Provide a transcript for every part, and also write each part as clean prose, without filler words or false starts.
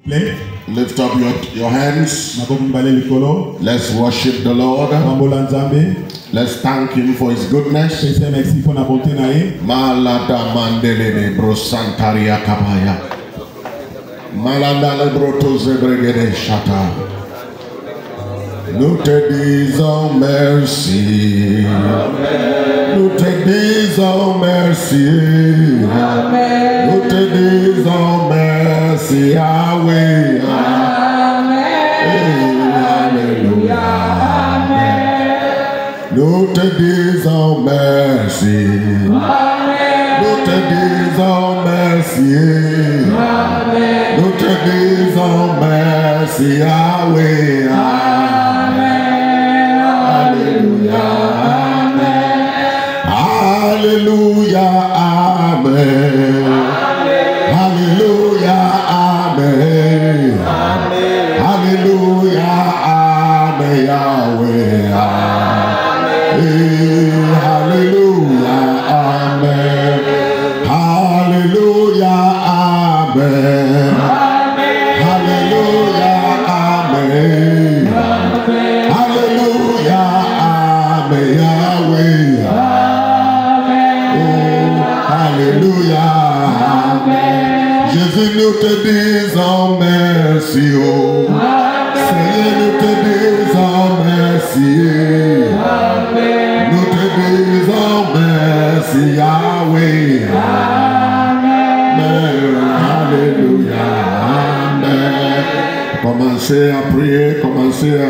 plaît. Lift up your hands. Let's worship the Lord. Let's thank Him for His goodness. Malada mandele brosantaria kabaya. Malanda lebroto zebregede shata. Nous te disons merci. Nous te disons merci. Nous te disons merci. Yahweh. Alléluia. Nous te disons merci. Nous te disons merci. Nous te disons merci. Yahweh. Alléluia, Amen. Alléluia, Amen. Alléluia, Amen, Yahweh. Alléluia, Amen. Alléluia, Amen. Alléluia, Amen. Alléluia, Amen, Yahweh. Alléluia. Jésus, nous te disons merci. Oh. Seigneur, nous te disons merci. Nous te disons merci, Yahweh. Alléluia. Amen. Commencez à prier, commencez à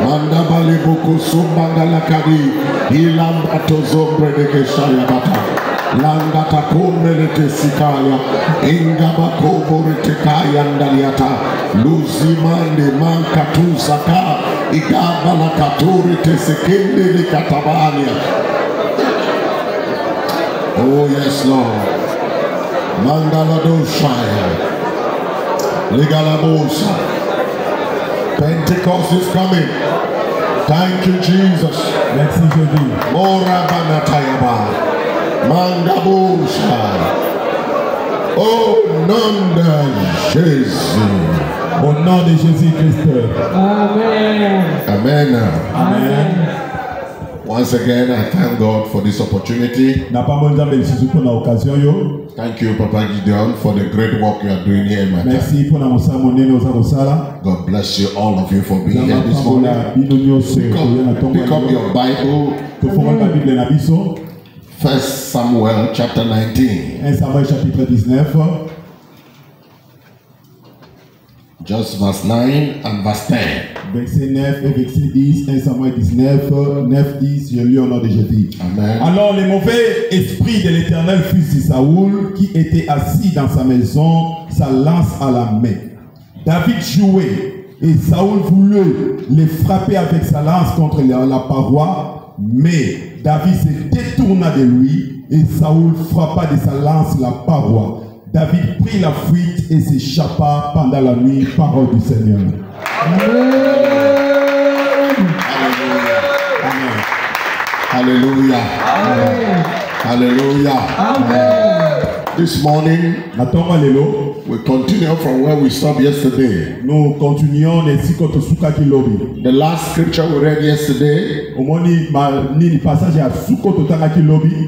Manda bali buku sumbanga lakadi ilamba tozombre de keshaya bata langa takumbe lete sikaya ingaba kobore tekaya ndaliata luzimande mankatu saka igaba la katuri tesekende likatabania. Oh yes Lord. Mandala doshaya ligalabosa. Pentecost is coming. Thank you, Jesus. Merci, Jésus. Morabanatayaba. Mandabosha. Au nom de Jésus. Au nom de Jésus-Christ. Amen. Amen. Amen. Once again, I thank God for this opportunity. Thank you, Papa Gideon, for the great work you are doing here in my Merci pour God bless you, all of you, for being here this morning. Pick up your Bible. 1 Samuel chapter 19. 1 Samuel chapitre 19. Just verse 9 and verse 10. Verset 9 et verset 10, 1 Samuel 19, 9, 10, je lis au nom de Jésus. Amen. Alors les mauvais esprits de l'Éternel furent sur Saoul, qui était assis dans sa maison, sa lance à la main. David jouait, et Saoul voulut les frapper avec sa lance contre la paroi, mais David se détourna de lui, et Saoul frappa de sa lance la paroi. David prit la fuite et s'échappa pendant la nuit, parole du Seigneur. Amen. Hallelujah. Amen. Hallelujah. Amen. This morning, we continue from where we stopped yesterday. Nous continuons The last scripture we read yesterday,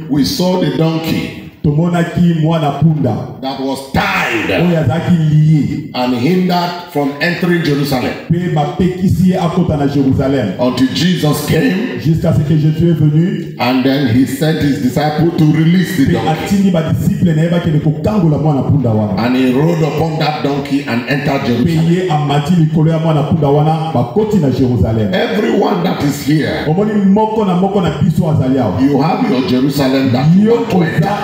we saw the donkey that was tied and hindered from entering Jerusalem until Jesus came, and then he sent his disciple to release the donkey, and he rode upon that donkey and entered Jerusalem. Everyone that is here, you have your Jerusalem that you want to enter.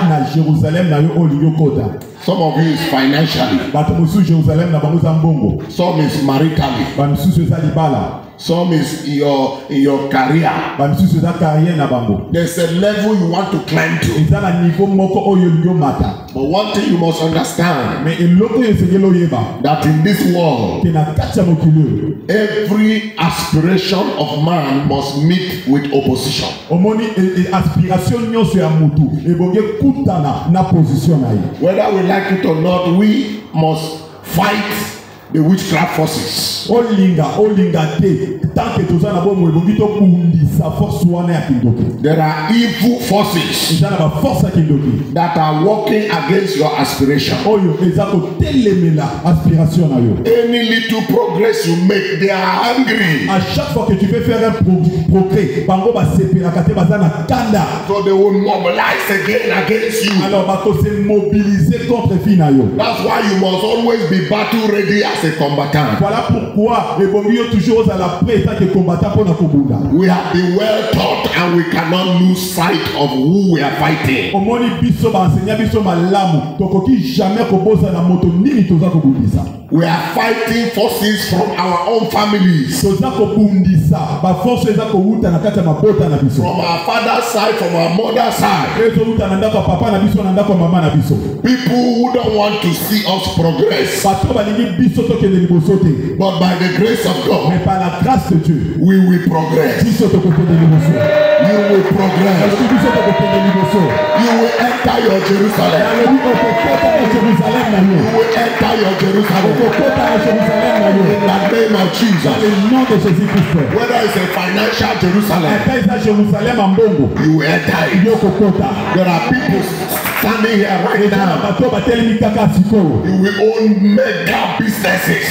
Some of you is financially, some is maritally, Some is in your career. There's a level you want to climb to. But one thing you must understand, that in this world, every aspiration of man must meet with opposition. Whether we like it or not, we must fight the witchcraft forces. There are evil forces that are working against your aspiration. Any little progress you make, they are angry. So they will mobilize again against you. That's why you must always be battle ready as a combatant. Voilà pourquoi les bombiers toujours à la prête tant que combattant pour la Kubunda. We have been well taught and we cannot lose sight of who we are fighting. Omoni biso ba enseignant biso malamu tokoki jamais koboza na moto nini toza kobundisa. We are fighting forces from our own families. Toza kobundisa ba force eza kowuta na kati ya mabota na biso. From our father's side, from our mother's side. Ezo wuta na ndako papa na biso na ndako mama na biso. People who don't want to see us progress. Bato balingi biso tokende liboso te. But by the grace of God, mais par la grâce de Dieu, we will progress. Biso tokende liboso. You will progress. Biso tokende liboso. You will enter your Jerusalem. You will enter your Jerusalem. In the name of Jesus. Whether it's a financial Jerusalem, you will enter it. There are people standing here right now. You will own mega businesses.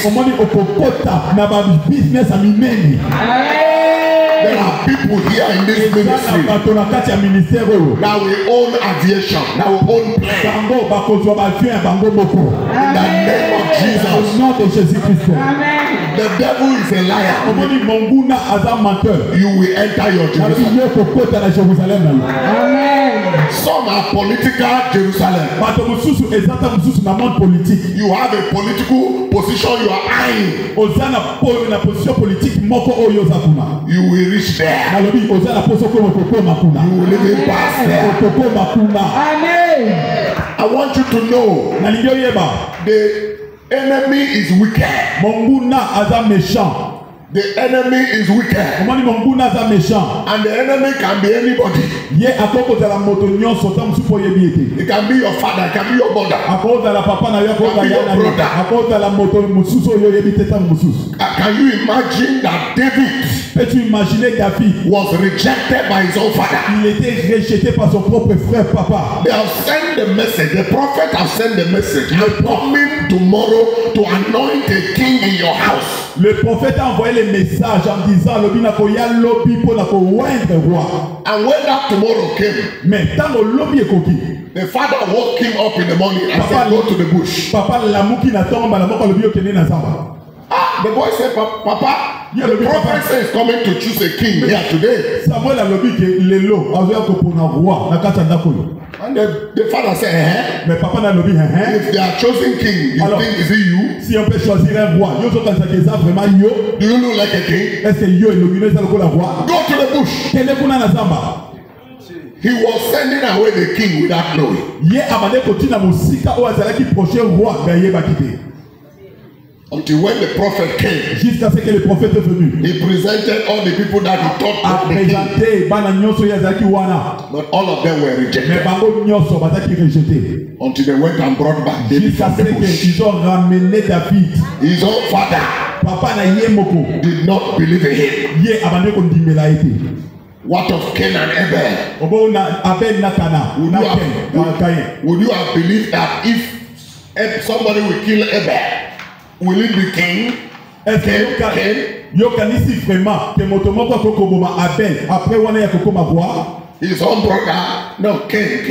There are people here in this ministry that will own aviation, that will own planes. In the name of Jesus. The devil is a liar. You will enter your Jerusalem. Some are political Jerusalem. You have a political position you are eyeing. You will reach there. You will live past there. I want you to know the enemy is wicked. The enemy is wicked. And the enemy can be anybody. It can be your father, it can be your mother. It can be your brother. Can you imagine that David was rejected by his own father? They have sent the message. The prophet has sent the message. I'm coming tomorrow to anoint a king in your house. Le prophète a envoyé les messages en disant and when that tomorrow came, the father woke him up in the morning and said, go to the bush. The boy said, Papa, the prophet says coming to choose a king here today. And the father said, if they are choosing king, you think is it you? Do you look like a king? Go to the bush. He was sending away the king without knowing. Until when the prophet came, jusqu'à ce que le prophète est venu, he presented all the people that he thought a présenté bana nyonso yazaki wana, but all of them were rejected. Mais bango nyonso bazaki rejeté. Until they went and brought back David from the bush. Ils ont ramené David. His own father, papa na ye moko, did not believe in him. Ye abandé ko ndimela été. What of Cain and Abel? Obona Abel na Kana. Would you have believed that if somebody will kill Abel, will it be Cain? Yo kanisi vraiment que motomoko kokoboma Abel après wana ya kokoma roi. His own brother, no Cain,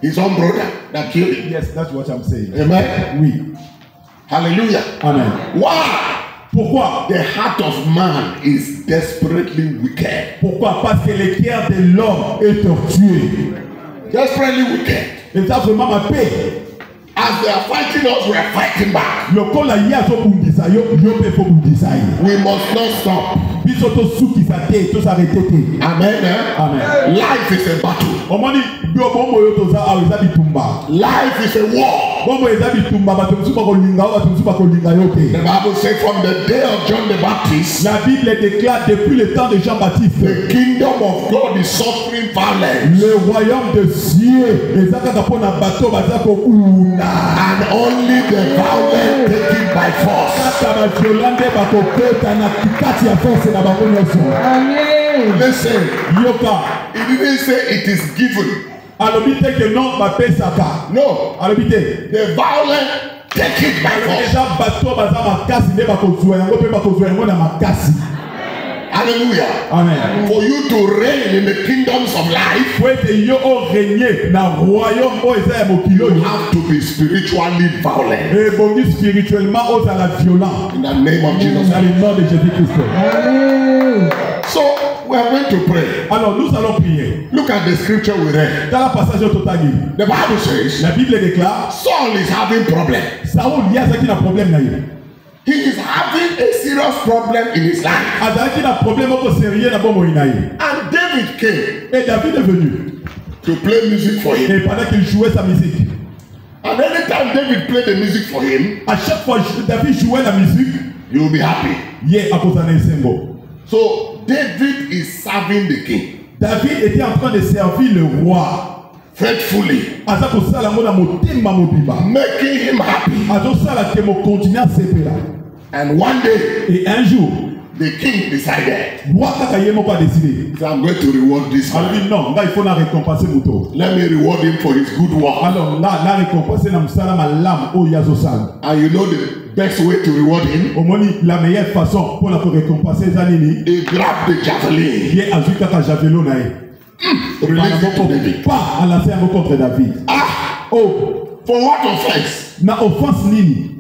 his own brother that killed him. Yes, that's what I'm saying. Amen. Oui. Hallelujah. Amen. Why? Pourquoi? The heart of man is desperately wicked. Pourquoi? Parce que le cœur de l'homme est tortueux. Desperately wicked. Et ça vraiment ma paix. As they are fighting us, we are fighting back. We must not stop. Amen. Amen. Life is a battle. Life is a war. The Bible says from the day of John the Baptist, la Bible déclare depuis le temps de Jean-Baptiste, the kingdom of God is suffering violence. Le royaume de Dieu, and only the violent take it by force. Listen, he didn't say it is given. No, the violent take it by force. Hallelujah. Amen. For you to reign in the kingdoms of life, you have to be spiritually violent. In the name of Jesus. So we are going to pray. Alors nous allons prier. Look at the scripture we read. Dans la passage total. The Bible says, la Bible déclare, Saul is having problem. Saul il y a qui a problème là. He is having a serious problem in his life. And David came. Et David est venu to play music for him. Et pendant qu'il jouait sa musique. And anytime David played the music for him, à chaque fois David jouait la musique, you will be happy. Yeah, à cause d'un symbole. So David is serving the king. David était en train de servir le roi. Faithfully, making him happy. And one day, et un jour, the king decided, I'm going to reward this man. Let me reward him for his good work. And you know the best way to reward him? He grabbed the javelin. Release it to David. Ah! Oh! For what offense? Na offense nini?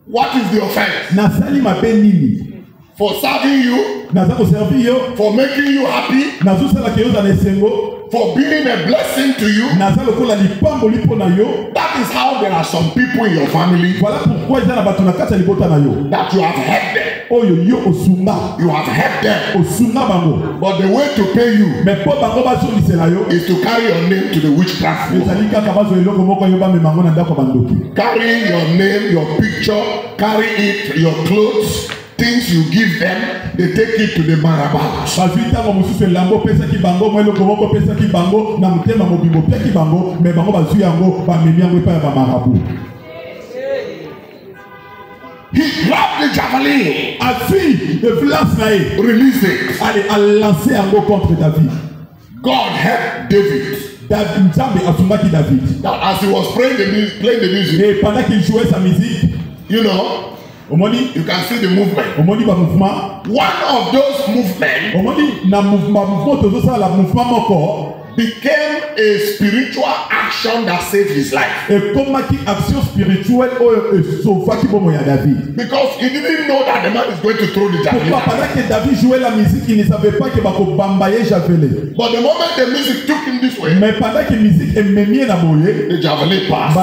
What is the offense? Na sali mabe nini? For serving you? Naza ko servir yo? For making you happy? Nazo sala ke yo za nesengo? For being a blessing to you? Naza lokola lipambo lipo na yo? That is how there are some people in your family. Voilà pourquoi il y a na bato na kati libota na yo. That you have helped them. Oh yo osunga. You have helped them. Osunga bango. But the way to pay you mais po bango ba so lisela yo is to carry your name to the witchcraft. Ezali kaka bazo eloko moko yo ba me mango na ndako bandoki. Carry your name, your picture, carry it, your clothes. Things you give them, they take it to the marabout. He grabbed the javelin. Release it. God helped David. That as he was playing the music, you know, you can see the movement. One of those movements became a spiritual action that saved his life. Because he didn't know that the man is going to throw the javelin. But the moment the music took him this way, the javelin passed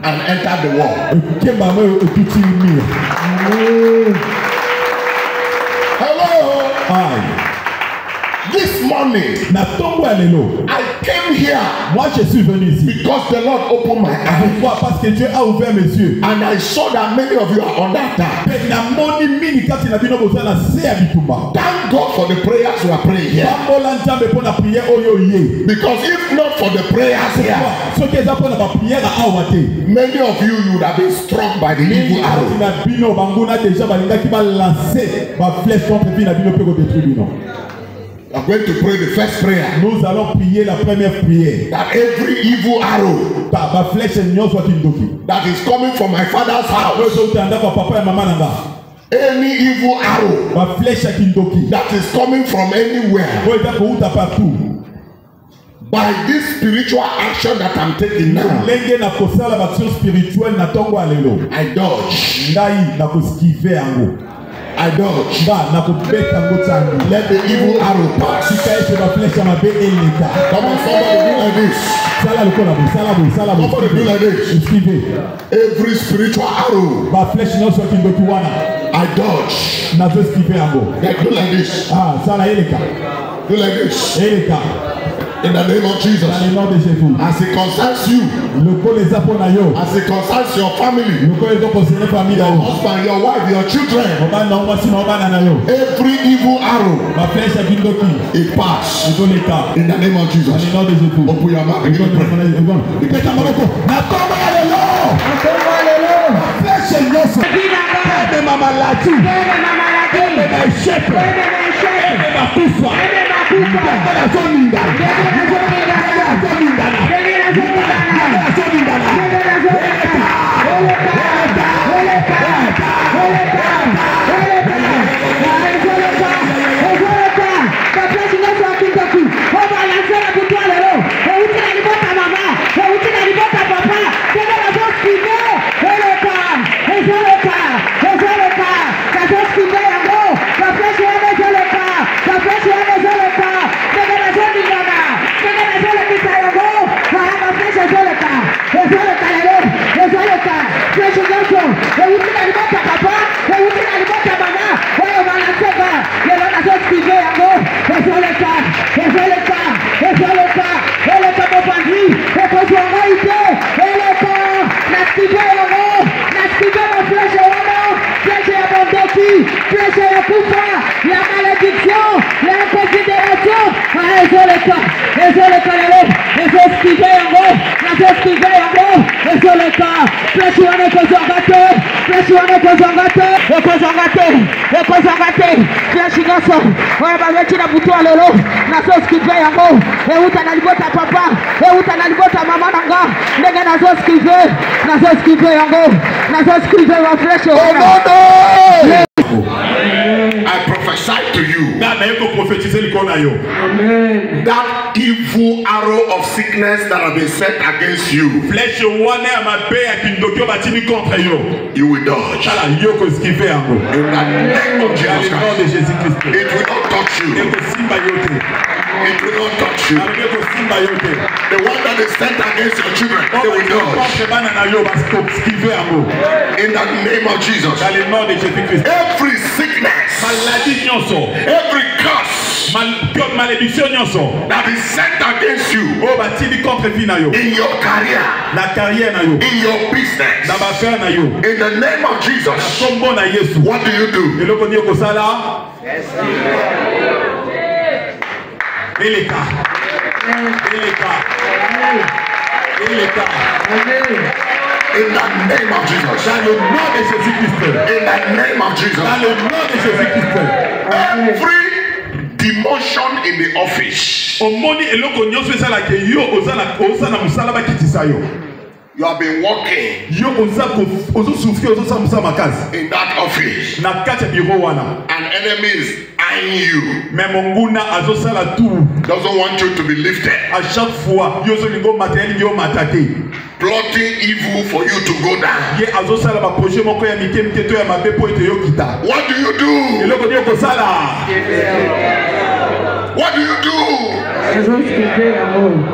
and entered the wall. Hello. Hi. This morning, I came here because the Lord opened my eyes. And I saw that many of you are under attack. Thank God for the prayers you are praying here. Because if not for the prayers here, many of you would have been struck by the evil arrow. I'm going to pray the first prayer. Nous allons prier la première prière. That every evil arrow that is coming from my father's house, any evil arrow that is coming from anywhere, by this spiritual action that I'm taking now, I dodge. I dodge. Let the evil arrow pass. Come on, somebody do like this. Somebody do like this. Every spiritual arrow I dodge. They do like this. Do like this. In the name of Jesus. As it concerns you, as it concerns your family, your husband, your wife, your children, every evil arrow, it pass. In the name of Jesus. Open your mouth and begin I prophesy to you that evil arrow of sickness that has been set against you, you will dodge. In the name of Jesus Christ. It will not touch you. It will not touch you. The one that is sent against your children, they will dodge. In the name of Jesus. Every sickness, every curse that is sent against you in your career, in your business, in the name of Jesus, what do you do? In the name of Jesus. In the name of Jesus. Every demotion in the office, you have been working in that office, and enemy is eyeing you, doesn't want you to be lifted, plotting evil for you to go down. What do you do? What do you do?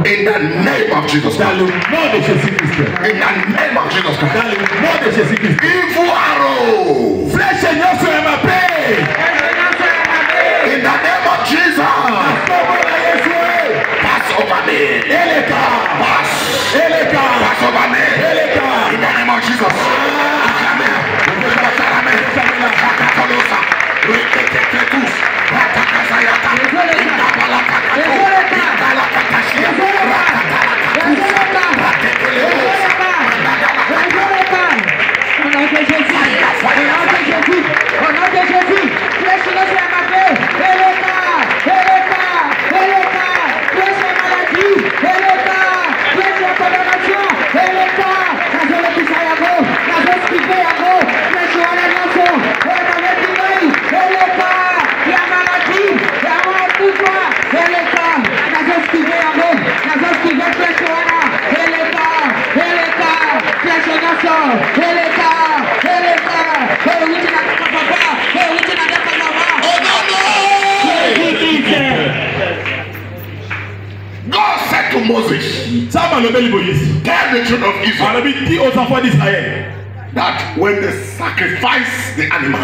In the name of Jesus Christ. In the name of Jesus Christ. Evil arrow. In the name of Jesus. Pass over me. Pass over me. In the name of Jesus. God said to Moses, Tell the children of Israel that when they sacrifice the animal,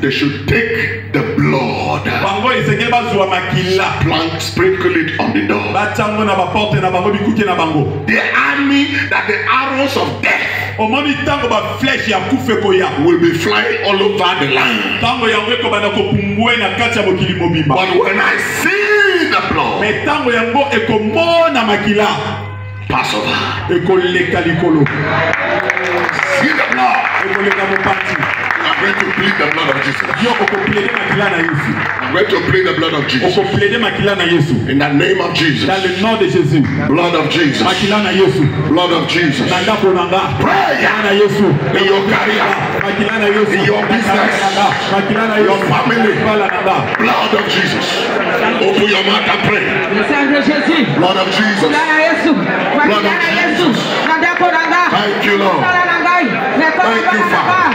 they should take the blood, sprinkle it on the door. The army that the arrows of death will be flying all over the land. But when I see the blood, Passover. See the blood. I'm going to plead the blood of Jesus. I'm going to plead the blood of Jesus. In the name of Jesus. Blood of Jesus. Blood of Jesus. Pray in your career, in your business, your family. Blood of Jesus. Open your mouth and pray. Blood of Jesus. Blood of Jesus. Thank you, Lord. Thank you, Father.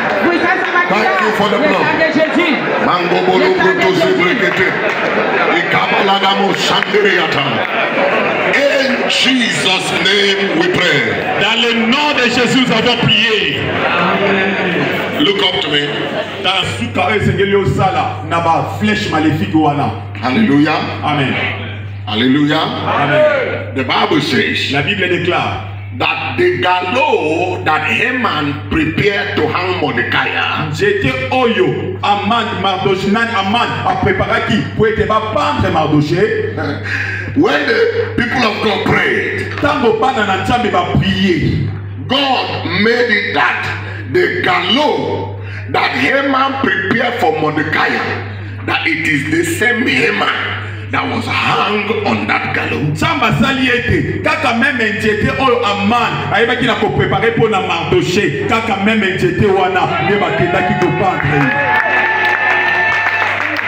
Thank you for the blood. In Jesus' name we pray. Dans le nom de Jésus, nous avons prié. Look up to me. Hallelujah. Amen. Hallelujah. Amen. The Bible says, la Bible déclare that the gallows that Haman prepared to hang Mordecai, j'étais oyo Aman Mardochée Aman a préparé qui pour être pendre Mardochée. When the people of God prayed, tango bana na nzambe ba prier, God made it that the gallows that Haman prepared for Mordecai, that it is the same Haman that was hung on that gallows. Samba saliete kaka même njete oyo Aman ayeba ki na ko préparer pour na Mardochée kaka même njete wana ne bakenda ki ko pendre.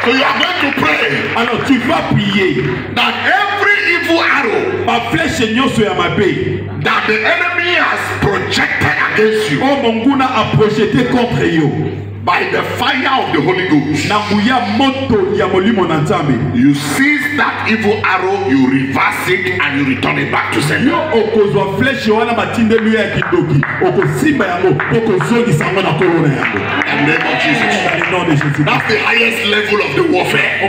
So you are going to pray. Alors tu vas prier that every evil arrow, ma flèche nyoso ya mabe, that the enemy has projected against you, oh monguna a projeté contre yo, by the fire of the Holy Ghost, you seize that evil arrow, you reverse it, and you return it back to sender. In the name of Jesus. That's the highest level of the warfare.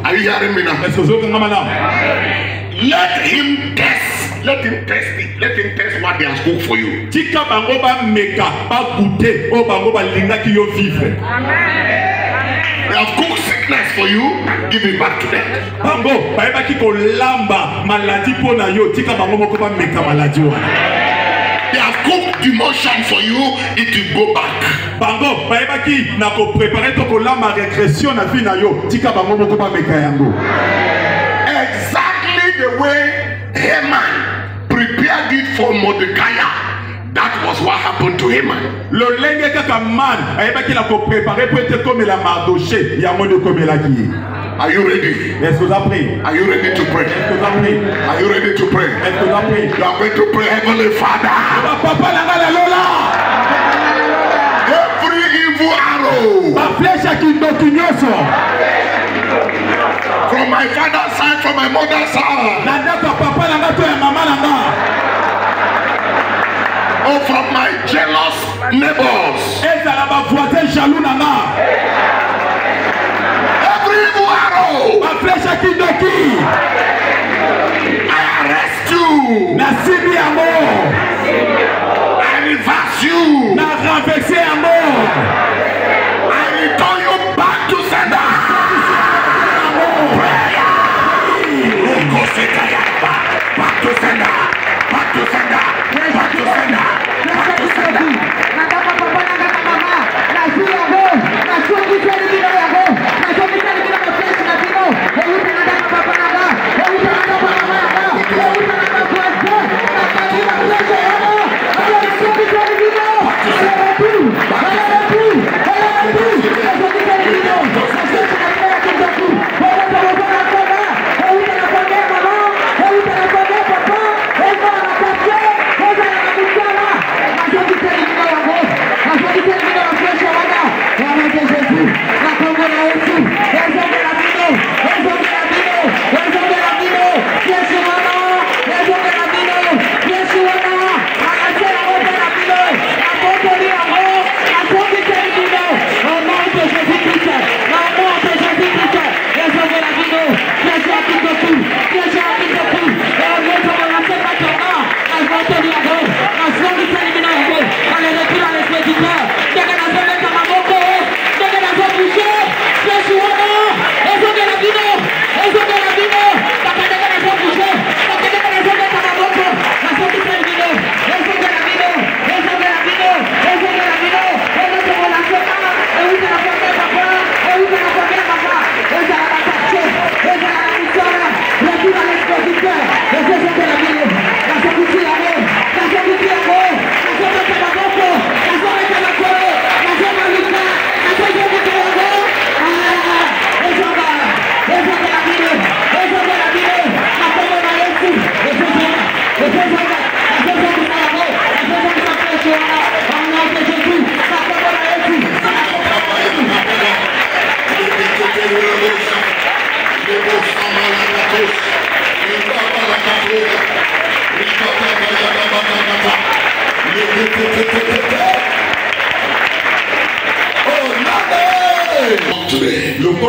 Are you hearing me now? Let him test. Let him test it. Let him test what they have cooked for you. Tika bango ba meka ba goûter o bango ba linga ki yo vivre. They have cooked sickness for you. Give it back to them. Bango ba eba ki ko lamba maladi pona yo. Tika bango moko ba meka maladi wana. They have cooked demotion for you. It will go back. Bango ba eba ki na ko préparer to ko lamba régression na vie na yo. Tika bango moko ba meka yango. Exactly the way Haman prepared it for Mordecai. That was what happened to Haman. Le lenge kaka man ayeba ki la ko préparer pour être comme la Mardochée ya mode comme la qui. Are you ready? Est-ce que vous avez? Are you ready to pray? Est-ce que vous avez? Are you ready to pray? Est-ce que vous avez? You are going to pray, Heavenly Father. Papa la lola. Every evil arrow. Ma flèche qui ndokinyoso. From my father's side, from my mother's side. Oh, from my jealous neighbors. Every evil arrow. I arrest you. I reverse you. I return you back to sender. Back to sender, back to sender, back to sender, back to sender.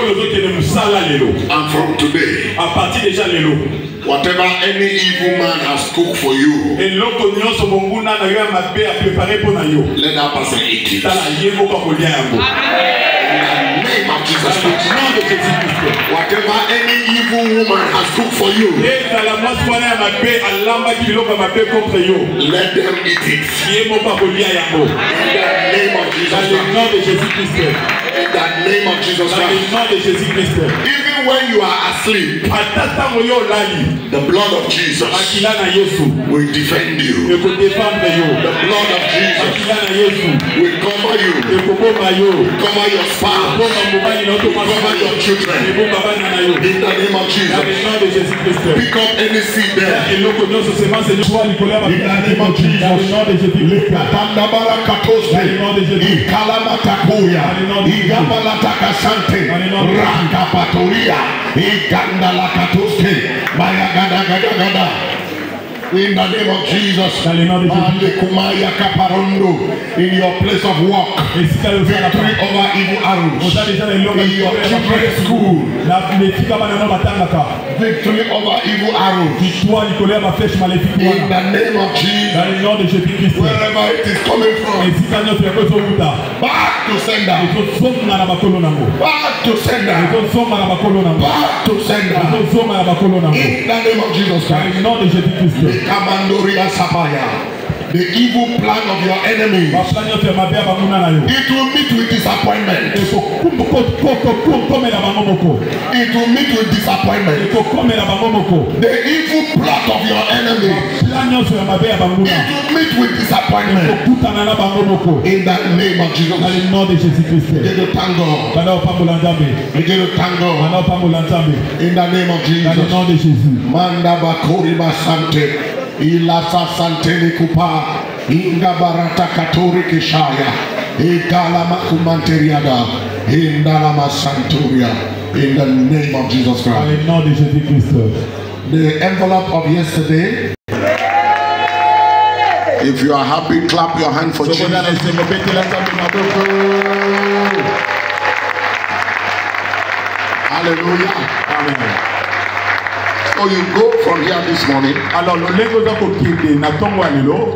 And from today, whatever any evil man has cooked for you, let that person eat it. In the name of Jesus Christ. Whatever any evil woman has cooked for you, let them eat it. In the name of Jesus Christ. In the name of Jesus Christ. Even when you are asleep, the blood of Jesus will defend you. The blood of Jesus will cover you, cover your spouse, cover your children. In the name of Jesus. Pick up any seed there. In the name of in the name of Jesus, in your place of work, victory over evil arrows. In your children's school, victory over evil arrows. In the name of Jesus, wherever it is coming from, back to sender. Back to sender. Back to sender. In the name of Jesus Christ. The evil plan of your enemy, it will meet with disappointment. It will meet with disappointment. The evil plot of your enemy, it will meet with disappointment. In the name of Jesus. Begin to thank God. Begin to thank God. In the name of Jesus. Manda bakori basante. Ilasa santeni kupa inga barata katori kishaya ikala makumanteriada indala masanturia. In the name of Jesus Christ. The envelope of yesterday. If you are happy, clap your hand for Jesus. Hallelujah. Amen. So you go from here this morning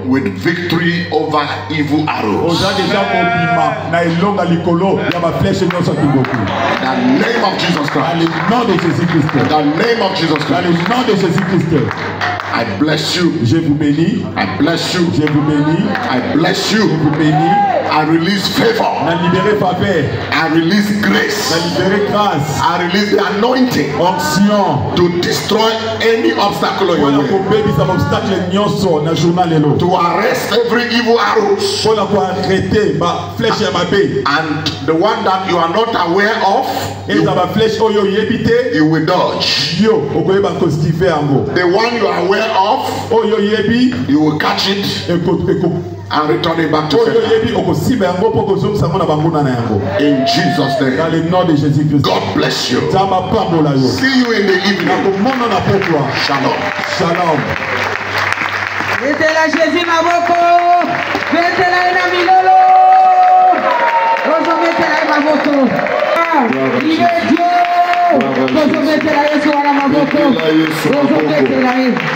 with victory over evil arrows. In the name of Jesus Christ. In the name of Jesus Christ. I bless you. Je vous bénis. I bless you. Je vous bénis. I bless you. Je vous bénis. I release favor. I release grace. I release the anointing to destroy any obstacle on your way. To arrest every evil arrow. And the one that you are not aware of, you will dodge. The one you are aware of, you will catch it and return it back to sender. In Jesus' name. God bless you. See you in the evening. Shalom. Shalom. Mettez-la Jésus Maboko. Mettez-la Namilolo. Mettez-la Maboko. Il est Dieu. Mettez-la Yesu Maboko.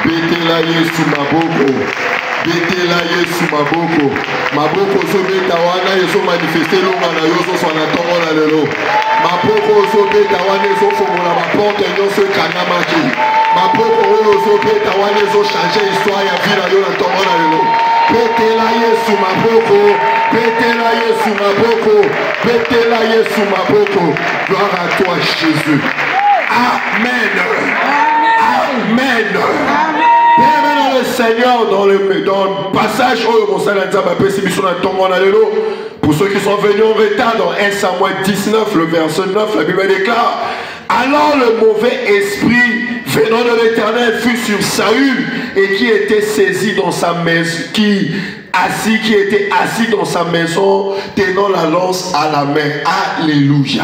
Mettez-la Yesu Maboko. Betela Yesu maboko. Maboko so beta wana yeso manifester longa na yoso so na tongo na lelo. Maboko so beta wana so fomola ba porte nyoso kanamaki. Maboko so beta wana so changer histoire ya vie na yo na tongo na lelo. Betela Yesu maboko. Betela Yesu maboko. Betela Yesu maboko. Gloire à toi Jésus. Amen. Amen. Amen. Le Seigneur dans le passage pour ceux qui sont venus en retard dans 1 Samuel 19 le verset 9 la Bible déclare alors le mauvais esprit venant de l'Éternel fut sur Saül et qui était saisi dans sa maison qui était assis dans sa maison tenant la lance à la main. Alléluia.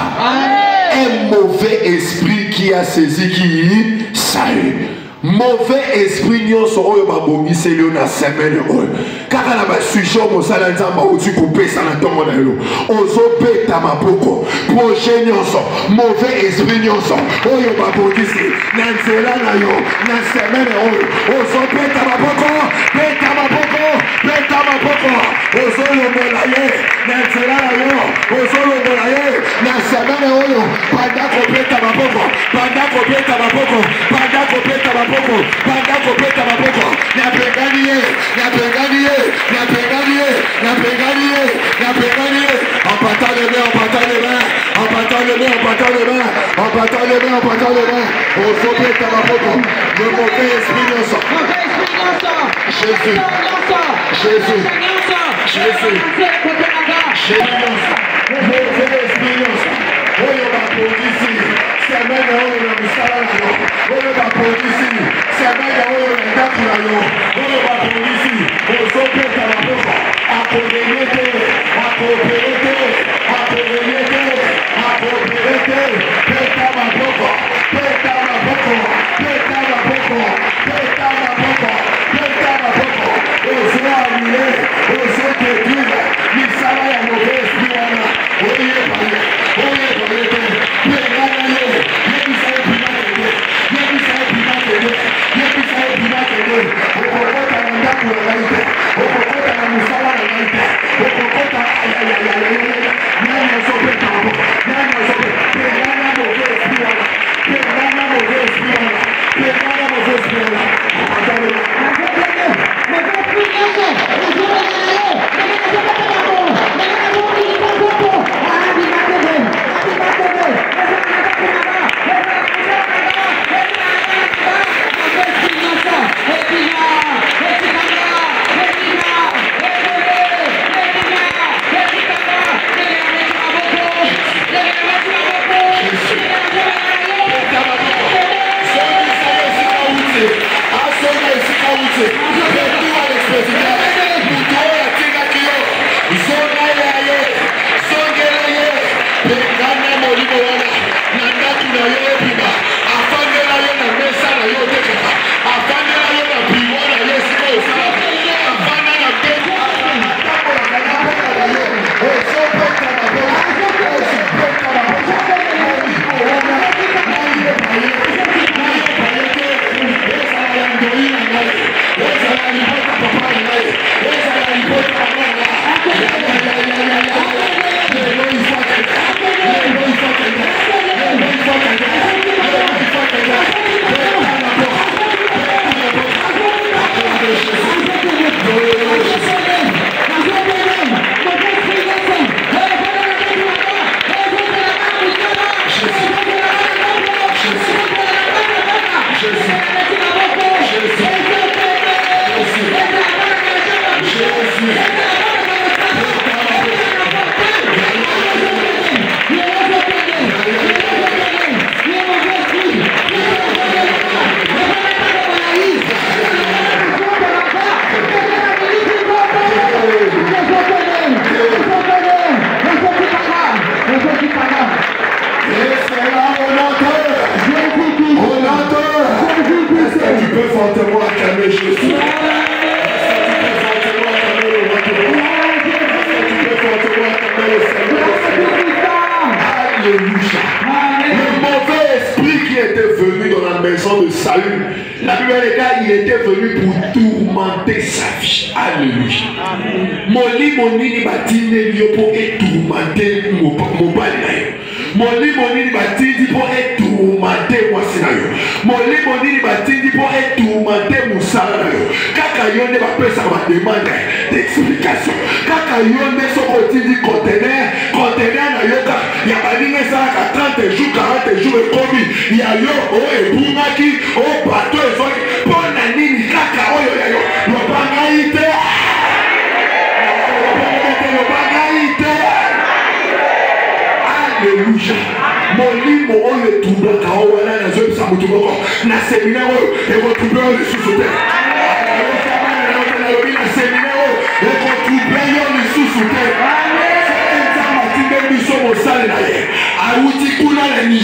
Un mauvais esprit qui a saisi qui Saül. mauvais esprit nyonso oyo babongiseli yo na semaine oyo kaka na basujet oyo mosala nzambe auti kopesa na ntongo na yo ozobeta maboko projet nyonso mauvais esprit nyonso oyo babongisi na nzela na yo na semaine oyo ozobeta maboko beta maboko beta maboko ozolongola ye na nzela na yo ozolongola ye na semaine oyo banda kobeta maboko banda kobeta maboko banda kobeta maboko banda kobeta maboko na pengani ye na pengani ye na pengani ye na pengani ye na pengani ye en battant les mains en battant les mains en battant les mains en battant les mains en battant les mains en battant les mains ozobeta maboko le mauvais esprit nyonso Jésus Jésus Jésus mauvais esprit nyonso oyo bakondisi semaine oyo na misala na yo oyo bakondisi semaine oyo na ndako na yo oyo bakondisi ozobeta maboko akorenye te akopere te akorenye te akopere te beta maboko beta maboko beta maboko beta maboko beta maboko ozoanule ozodetruire misala ya mauvais esprit wana oyebaye oyebaye te pengana ye yebisa ye bima kende yebisa ye bima kende yebisa ye bima kende okokota na ndako na ngai te okokota na mosala na ngai te okokota nani azobeta maboko nani azobeta pengana mauvais esprit wana pengana mauvais esprit wana pengana mauvais esprit wana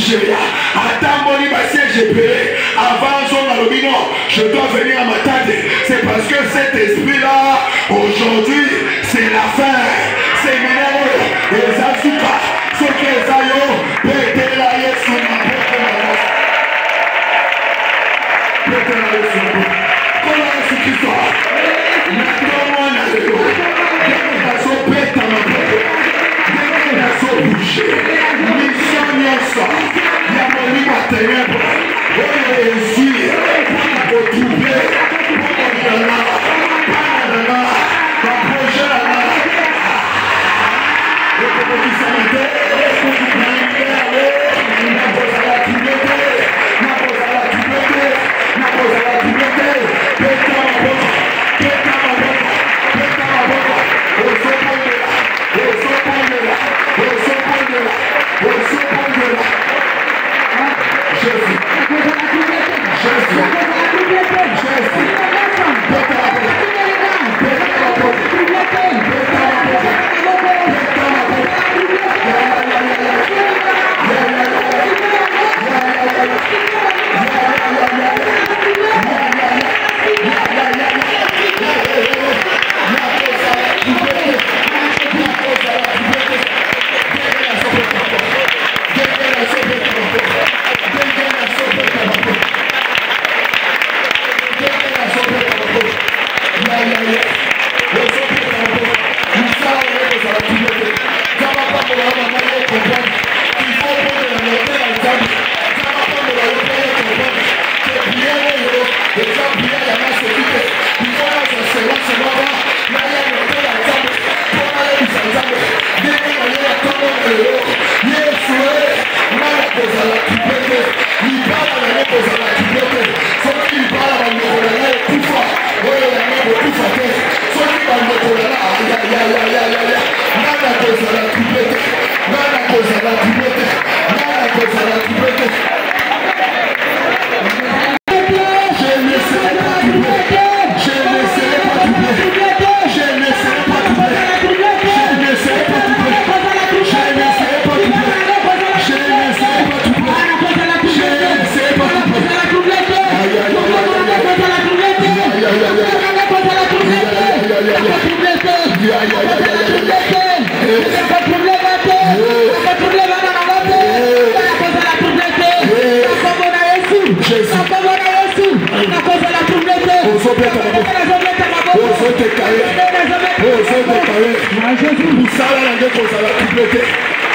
Nigeria. Attends, mon siège épelé. Avant je dois venir à ma tante. C'est parce que cet esprit-là, aujourd'hui, c'est la fin. C'est minéraux. Les Azuka. Ce qui est Zayo. Pété la Yesu. Pété la Yesu. Comment est-ce qu'il soit? Maintenant, on a le dos. Dès que la so pété ma pété. Dès que la so bouché. Mission Nyosa. Y'a mon livre à ténèbres. Oh, Jésus.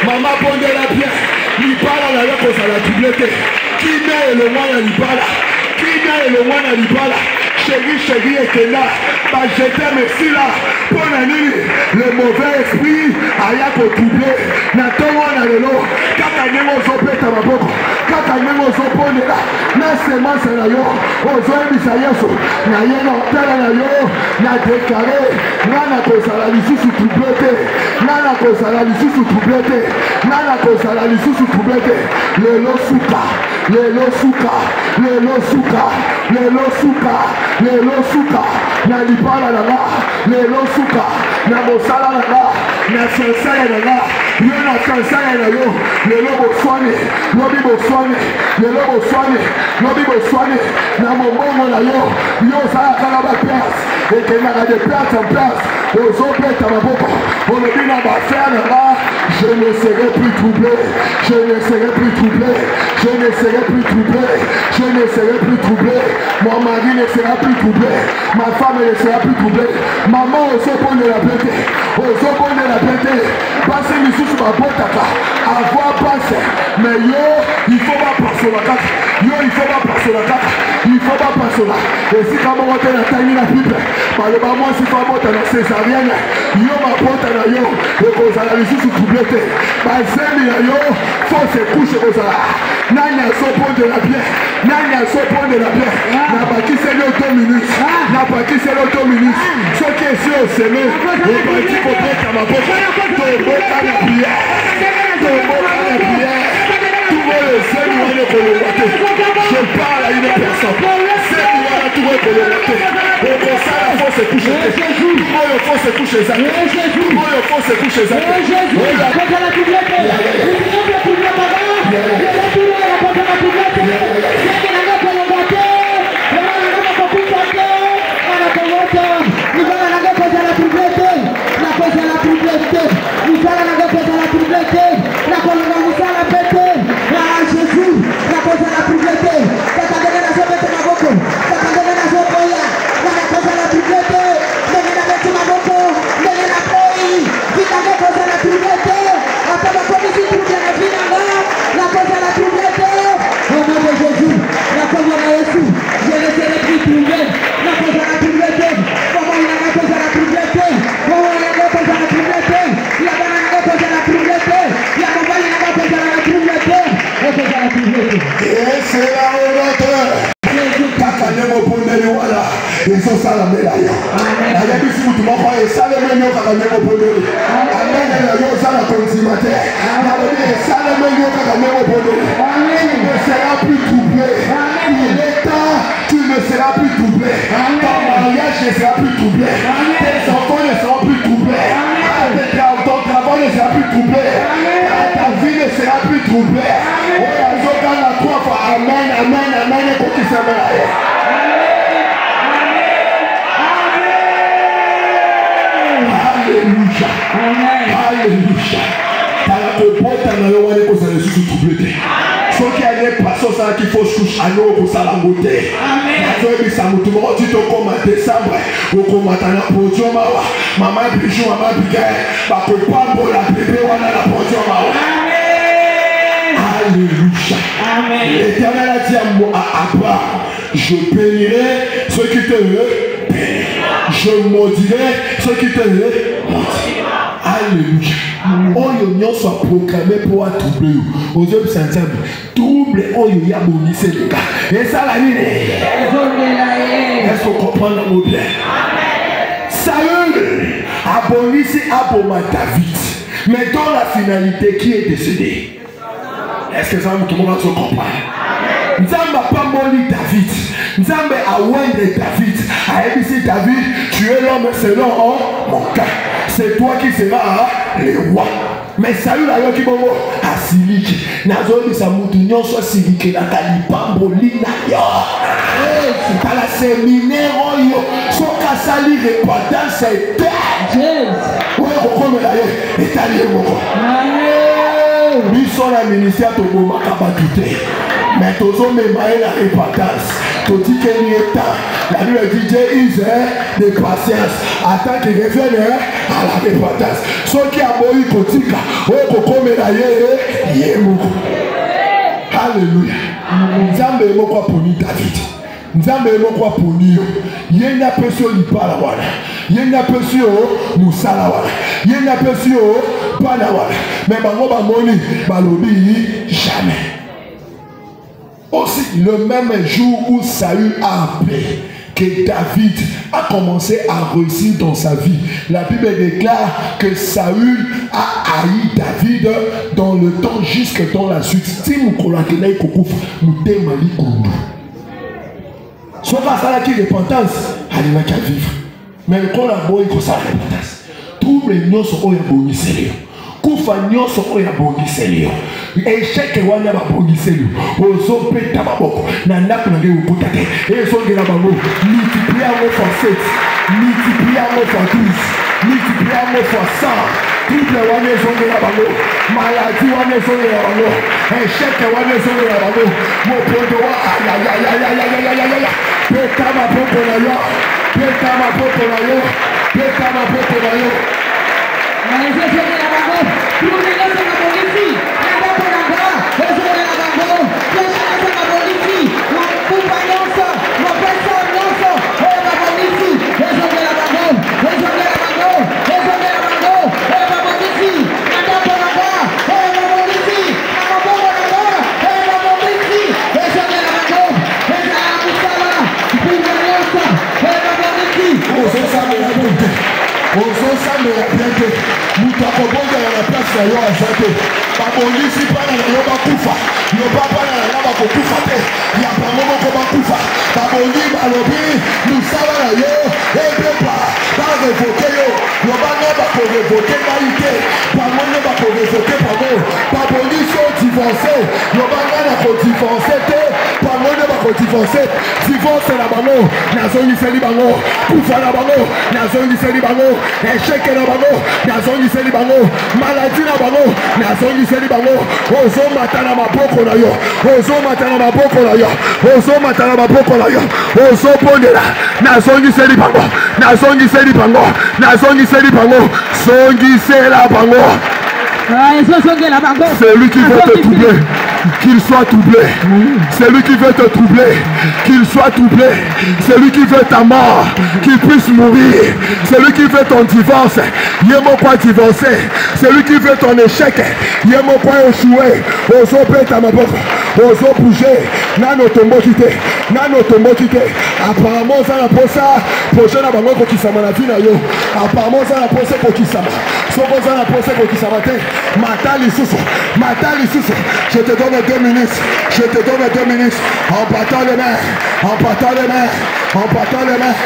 Maman pondera bien, il parle à la cause à la doublette. Qui met le moine à l'ibala? Qui met le moine à l'ibala? Chérie était là, bah j'étais merci là. Pour la nuit, le mauvais esprit a pour doubler. N'attends on a le lot. Quand on est aux opés, t'as ma boque. Quand on est aux opés, là, n'a seulement c'est là yo. Aux hommes, ça y est, n'a rien en tel à la yo. N'a déclaré, n'a cause à la lissue sous doublette. N'a cause à la lissue sous doublette. N'a cause à la lissue sous doublette. Le lot souka, le lot souka, le lot souka, le lot souka. Le losuka, na libala nanga, le losuka, na mosala nanga, na sensaya nanga, yo na sensaya na yo, le lobo soane, lobi bo soane, le lobo soane, lobi bo soane, na momongo na yo, yo sala kala ba place, et que na de place en place, aux opés ta maboko, on le dit na ba faire nanga, je ne serai plus troublé, je ne serai plus troublé, je ne serai plus troublé, je ne serai plus troublé, mon mari ne sera plus troublé, ma femme ne sera plus troublée, maman au sopon de la plainte, au sopon de la plainte, passer les sous ma botaka, avoir passé, mais yo, il faut pas passer la carte, yo, il faut pas passer la carte, il faut pas passer là, et si quand on monte la taille la pipe, par le bas moi si pas monter la césarienne, yo ma pote na yo, et qu'on a la sous troublé, bah c'est yo, faut se coucher aux arts, n'a sopon de la bière, n'a sopon de la bière, n'a pas qui c'est le 2 minutes, n'a pas qui c'est le 2 minutes, ce qui est sûr c'est le, et pas qui faut mettre à ma poche, ton beau à la prière, ton beau à la prière, tout le monde sait nous aller pour le matin, je parle à une personne, c'est nous aller tout le monde pour le matin, et pour ça la force se couche, tout le monde faut se coucher ça, tout le monde faut se coucher ça, sera au notre. Kakanyemo pondeli wala. Ils ont ça la médaille. La début si vous m'envoyez ça le menu kakanyemo pondeli. Amen. Yo ça la consommateur. La début ça le menu kakanyemo pondeli. Tu ne seras plus troublé. Il est temps. Tu ne seras plus troublé. Ton mariage ne sera plus troublé. Tes enfants ne seront plus troublés. Ton travail ne sera plus troublé. Ta vie ne sera plus troublée. Amen, amen, amen. Alléluia. Alléluia. Ceux qui allaient passer ça qui faut coucher à nous pour ça la beauté. Amen. Ça me tout tu te comme en décembre au combattant la production maman bijou maman bigaye pas que pas pour la bébé on a la production Amen. Alléluia. Amen. L'Éternel a dit à Abraham, je bénirai ceux qui te bénissent. Je maudirai ceux qui te maudissent. Alléluia. Oyo soit proclamé pour troubler. Aux hommes s'entendent. Trouble oyo ya bonissé les gars. Et ça la vie. Est-ce qu'on comprend le mot bien? Saül a bonissé Aboma David. Mais dans la finalité, qui est décédé? Est-ce que ça tout le monde se comprend? Nzamba pas moli David. Nzamba a wende David. A ébissé David, tu es l'homme selon mon cas. C'est toi qui seras le roi. Mais Saül a yoki bongo a siliki. Nazoli sa mutunyo soit siliki na kalipamboli na yo. Dans la séminaire yo. So kasali répandant c'est terre. Ouais, pourquoi là yo? Et t'as lié bongo. Biso la ministère to boma kabatute. Mais tozo me maé la répandance. To dit qu'il y est temps. La Bible dit Dieu use de patience. Attends qu'il revienne à la répandance. Ceux qui a mouru kotika. Oh koko me la ye moko. Alléluia. Nzambe emo kwa poni David. Nzambe emo kwa poni yo. Yenga pesio lipala wana. Yenga pesio musala wana. Yenga pesio pana wana. Mais bango bamoni balobi jamais. Aussi, le même jour où Saül a appris que David a commencé à réussir dans sa vie, la Bible déclare que Saül a haï David dans le temps jusque dans la suite. Si nous collaquenons Kokouf, nous démali Koundou. Soit pas ça qui repentance, allez va qu'à vivre. Mais quand la boy comme ça repentance, tous les noms sont au sérieux. Kufa nyoso oya bongiselio. Echeke wana ba bongiselio. Ozo peta baboko. Na ndaku na ngeu kutate. Eso ngela bango. Multiplier mo for 7. Multiplier mo for 12. Multiplier mo for 100. Triple wana eso ngela bango. Maladie wana eso ngela bango. Echeke wana eso ngela bango. Mo pondo wa ya. Peta ma poko na yo. Peta ma poko na yo. Peta ma poko na yo. Divorce la bango, nazongi seli bango, kufa la bango, nazongi seli bango, échec la bango, nazongi seli bango, maladie la bango, nazongi seli bango, ozo matana maboko na yo, ozo matana maboko na yo, ozo matana maboko na yo, ozo pondela, nazongi seli bango, nazongi seli bango, nazongi seli bango, zongi sela bango. C'est lui qui veut te troubler, qu'il soit troublé. C'est lui qui veut te troubler, qu'il soit troublé. C'est lui qui veut ta mort, qu'il puisse mourir. C'est lui qui veut ton divorce. Il y a mon point divorcé. Celui qui veut ton échec. Il y a mon point échoué. Oso peta ma boca. Oso bouger. Nano tombo quitté. Nano tombo quitté. Apparemment, ça n'a pas ça. Prochain à bango pour qui ça m'a vu na yo. Apparemment, ça n'a pas ça pour qui ça m'a. Sobo ça n'a pas ça pour qui ça m'a été. Matali Soussou. Matali Soussou. Je te donne 2 minutes. Je te donne 2 minutes. En battant les mains. En battant les mains. En battant les mains.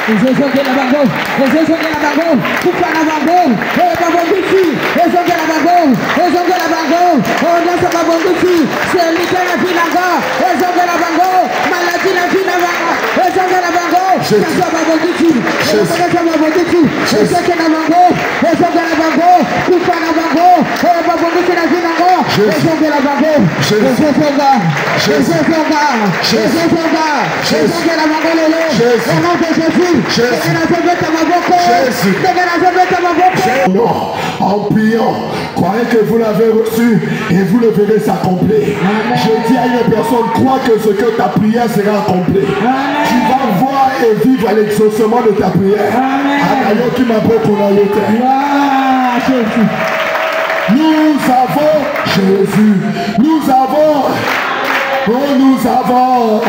Je joue la bagarre, je joue la bagarre, coupe la bagarre, et pas bon dessus, je joue la bagarre, je joue la bagarre, on laisse pas bon dessus, c'est l'hiver la vie la gare, je joue la bagarre, maladie la vie la gare, je joue la bagarre, je joue pas bon dessus, je joue pas bon dessus, je joue la bagarre, je joue la bagarre, coupe la bagarre, et pas bon dessus la vie la gare, je joue la bagarre, je joue la bagarre, je joue la bagarre, je joue la bagarre, je joue la bagarre, au nom de Jésus. Non, en priant, croyez que vous l'avez reçu et vous le verrez s'accomplir. Je dis à une personne, crois que ce que ta prière sera accomplie. Tu vas voir et vivre l'exaucement de ta prière. Nous avons Jésus, nous avons, oh nous avons.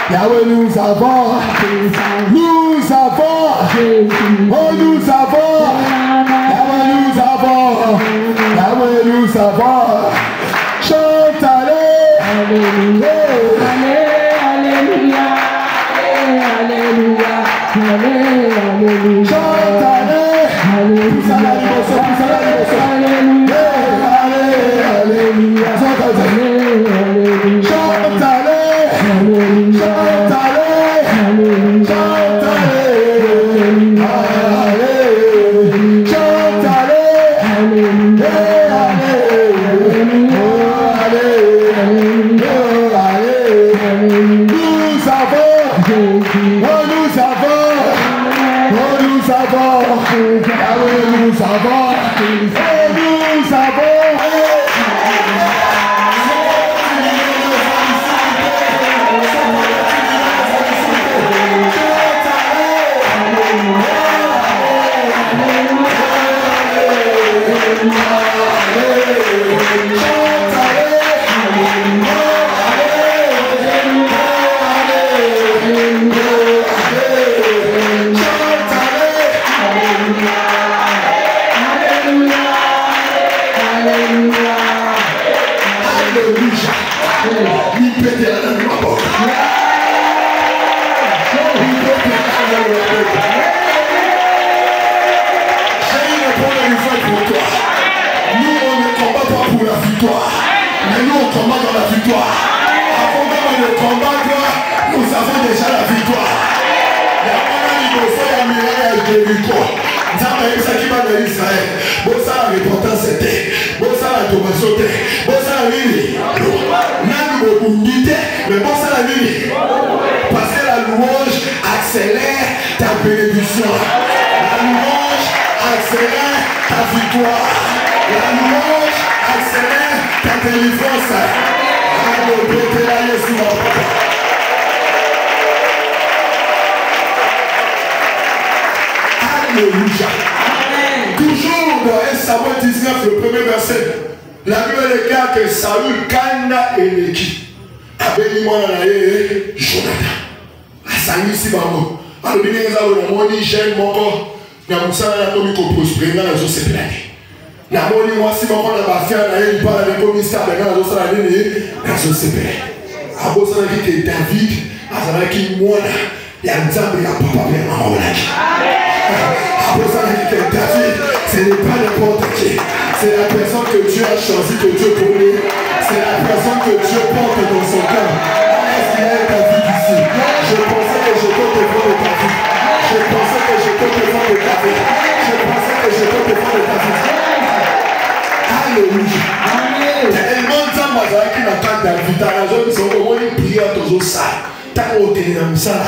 Yahweh nous avons, nous avons, oh nous avons, Yahweh nous avons, Yahweh nous avons, chante alléluia, alléluia, alléluia, alléluia, chante alléluia, alléluia, chante parce que la louange accélère ta bénédiction, la louange accélère ta victoire, la louange accélère ta délivrance. Alléluia. Toujours dans 1 Samuel 19, le premier verset, la Bible déclare que Saül gagne Éleki. Avec moi, Jonathan. Asani si bango. Alors bien les gens ont moni jeune moko. Na musala na komi ko prospérer na zo se planer. Na moni moi si moko na ba faire na il parle de commissaire na zo sala ni na zo se planer. Abo sala ki David, azala ki mwana ya nzambe ya papa ya mama laki. Abo sala ki David, ce n'est pas n'importe qui. C'est la personne que Dieu a choisi, que Dieu connaît. C'est la personne que Dieu porte dans son cœur. Est-ce qu'il y a ta vie ici? Je pensais que je peux te voir de ta vie. Je pensais que je peux te voir de ta vie. Je pensais que je peux te voir de ta vie. Alléluia. Tellement de temps, moi, qui n'a pas David, dans la zone, ils ont vraiment une prière dans le salle. Tant qu'on est dans le salle,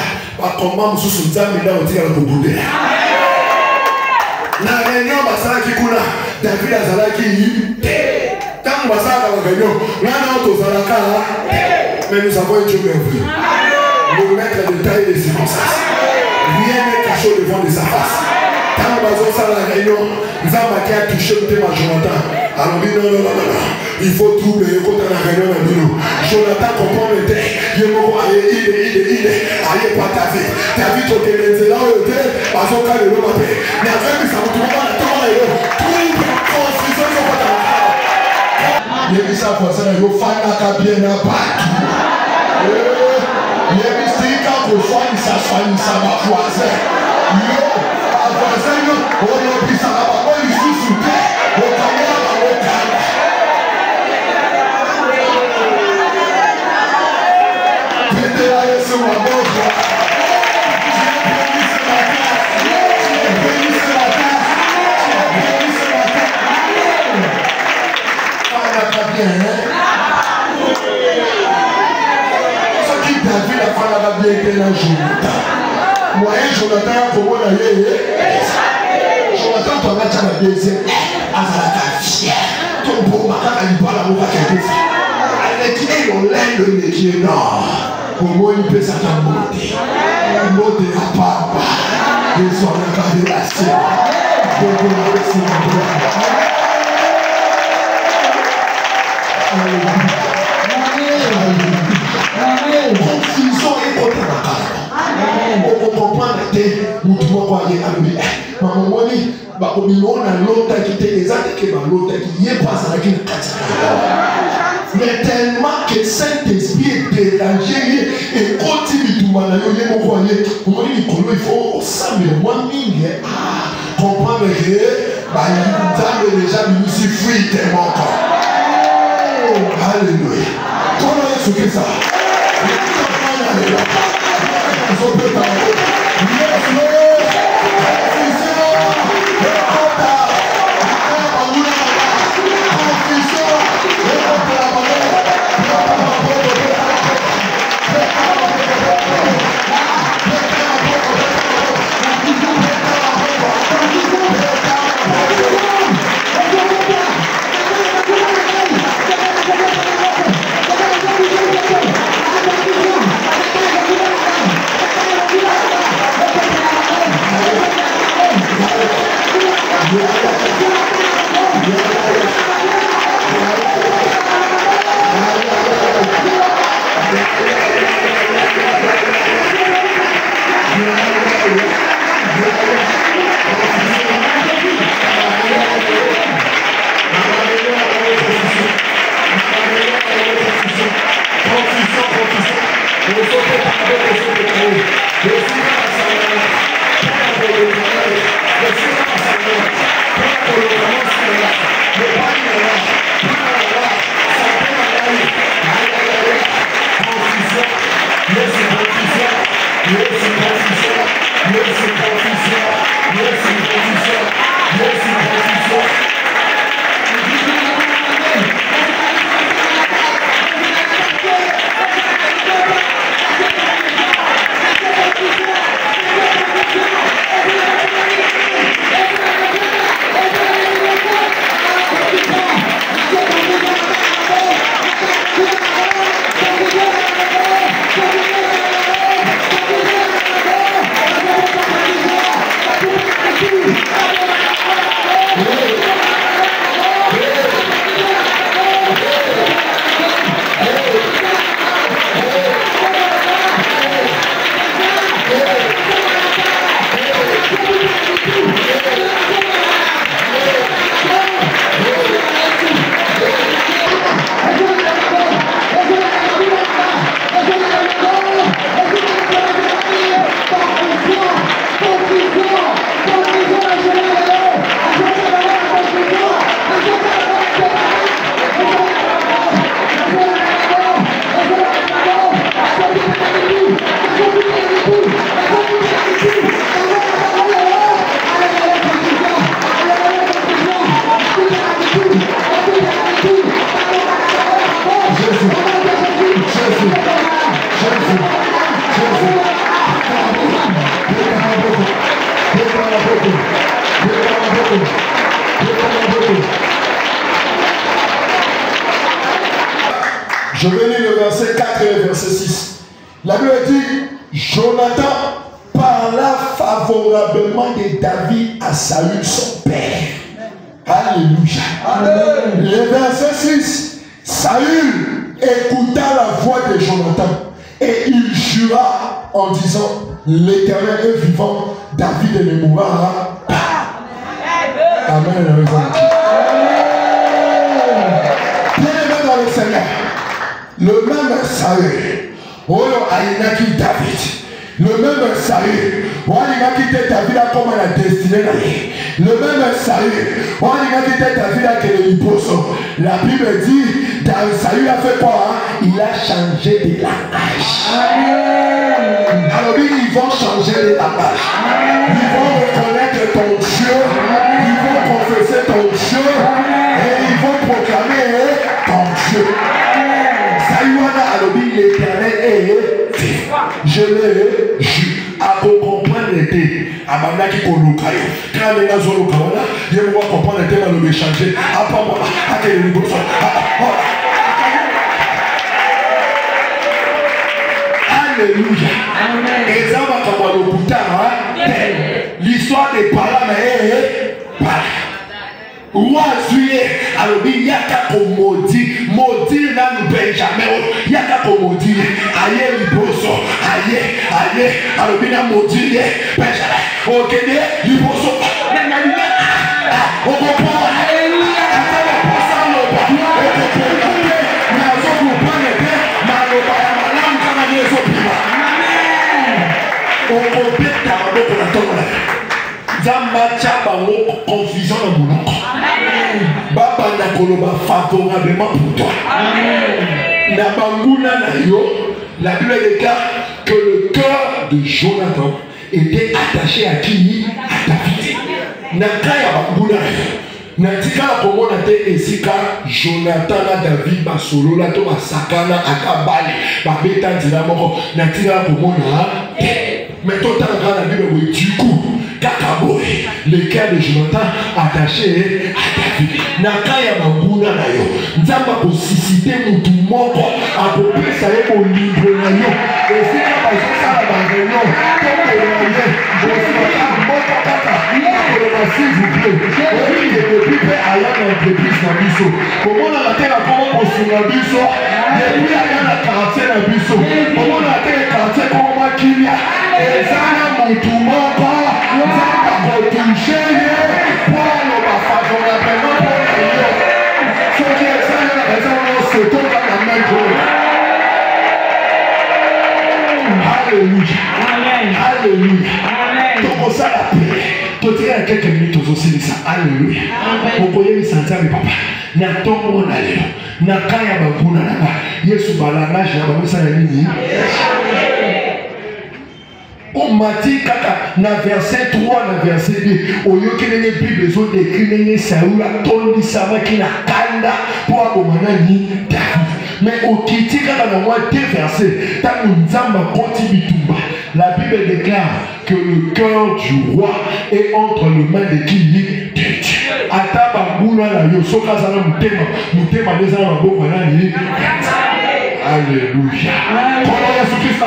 comment nous sommes dans le salle, nous sommes na réunion basala ki kuna David azala ki tant basala la réunion nana tozalaka mais nous avons Dieu merveilleux, le maître de taille et des circonstances, rien n'est caché devant de sa face. Tant que nous sommes à la réunion, nous avons touché le thème à Jonathan. Alors, non. Il faut troubler quand on a la réunion. Jonathan comprend le thème. Il est pas ta vie. Ta vie, tu es là, tu es parce qu'on a le nom. Mais après, ça vous trouve pas la temps. Trouble, confusion, ça va il y a ça pour ça, il faut faire la bien à battre. Il y a mis ça pour faire ça va choisir. Yo, à voisin, on a pris ça là-bas, on est sous terre, on caméra, on calme. Pété là, c'est ma bonne joie. Ce qui David a fait la bien été dans Jonathan. Moi, Jonathan, pour moi, Jonathan, tu as la bien dit, ton beau matin, il parle à moi quelque chose. Elle est on l'aide le métier nord. Pour moi, il peut s'attendre. Il monte à papa. Ils sont en train de la science. Confusion est contre la cara. On comprend que nous devons croire à lui. Mais tellement que Saint-Esprit est dérangé et continue tout mal. Il faut comprendre que déjà nous suffit tellement. Alléluia. Comment est-ce que ça? Je vais lire le verset 4 et le verset 6. La Bible dit, Jonathan parla favorablement de David à Saül, son père. Alléluia. Amen. Le verset 6. Saül écouta la voix de Jonathan et il jura en disant, l'Éternel est vivant, David ne mourra pas. Amen. Bien-aimé dans le Seigneur, le même Saül, Oyo Aïnaki David, le même Saül, Aïnaki David a comme la destinée, le même Saül, Aïnaki David a que le liposo. La Bible dit, Saül a fait quoi? Il a changé de langage. Alors ils vont changer de langage. Ils vont reconnaître ton Dieu, ils vont confesser ton Dieu et ils vont proclamer ton Dieu. L'Éternel est vivant. Je l'ai vu. À comprendre l'été. À Manaki Kolukayo. Quand les gens sont au Kawana, je vais comprendre l'été dans le méchanger. À pas moi. À quel niveau ça? Alléluia. Et ça va comme le bouton. L'histoire des parents est pareille. Roi juillet, alors il y a qu'à maudit, maudit là nous Benjamin, il y a qu'à maudit, aïe le bosso, aïe, alors il y a maudit, Benjamin, ok, le bosso, on comprend, alléluia, confusion dans mon nom. Baba Nakoloba favorablement pour toi. La Bible déclare que le cœur de Jonathan était attaché à qui? À David. Nakaya Banguna. Natika komona te esika Jonathan na David basolo la to basakana akabale babeta ndila moko natika komona mais toi t'as la Bible du coup Kakaboy, le cœur de Jonathan attaché à David. Nakaya Manguna Nayo. Nzamba pour susciter mon tout monde à peu près ça est mon livre Nayo. Et c'est là que ça va réunion. Comme le Nayo, je suis là, mon papa, s'il vous plaît. Oui, depuis que Aya n'a entreprise dans Bisso. Comment on a été la comment on se dans Bisso? Depuis Aya n'a quartier dans Bisso. Comment on a été le quartier comme moi qui vient? Et ça n'a mon tout monde. Alléluia. Donc ça la paix. Tu dirais à quelques minutes aussi ça. Alléluia. Vous pouvez me sentir avec papa. N'attends mon allée. Nakaya bakuna là-bas. Yesu balanga j'ai ça la ligne. On m'a dit na verset 3 na verset 2 oyo kelele Bible zo décrit Saül atondi sama ki na kanda pour akomana ni David. Mais au kiti kaka na moi deux versets ta nzamba konti bitumba. La Bible déclare que le cœur du roi est entre les mains de qui? De Dieu. Ata banguna la yo soka zala mutema leza na maboko na ni. Alléluia. Comment Jésus-Christ